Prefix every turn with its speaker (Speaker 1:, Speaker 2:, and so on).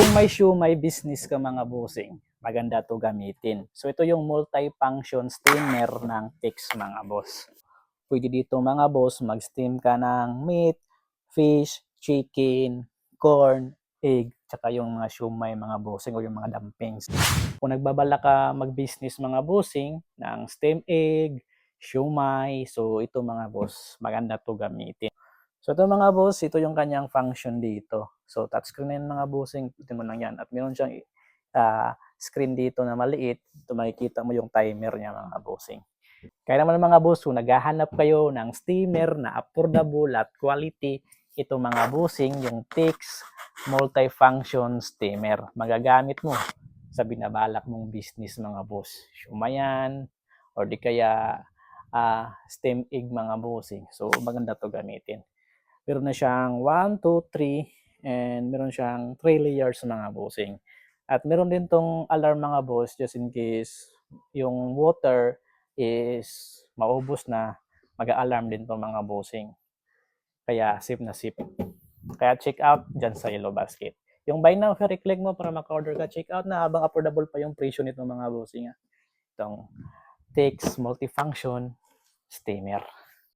Speaker 1: Kung may siomai business ka mga bossing, maganda to gamitin. So ito yung multi-function steamer ng Tix mga boss. Pwede dito mga boss mag-steam ka ng meat, fish, chicken, corn, egg, tsaka yung mga siomai mga bossing o yung mga dumplings. Kung nagbabala ka mag-business mga bossing ng steam egg, siomai, so ito mga boss, maganda to gamitin. So ito mga boss, ito yung kanyang function dito. So touchscreen na yan mga bossing, ito mo lang yan. At meron siyang screen dito na maliit, ito makikita mo yung timer niya mga bossing. Kaya naman mga boss, kung naghahanap kayo ng steamer na affordable at quality, ito mga bossing, yung Tix multifunction steamer. Magagamit mo sa binabalak mong business mga boss. Shumayan, or di kaya steam egg mga bossing. So maganda to gamitin. Meron na siyang 1, 2, 3, and meron siyang 3 layers mga bossing. At meron din tong alarm mga boss, just in case yung water is maubos na, mag-a-alarm din tong mga bossing. Kaya safe na safe. Kaya check out dyan sa Yellow Basket. Yung buy now, i-click mo para maka-order ka. Check out na habang affordable pa yung presyo nito mga bossing. Itong Tix multifunction steamer.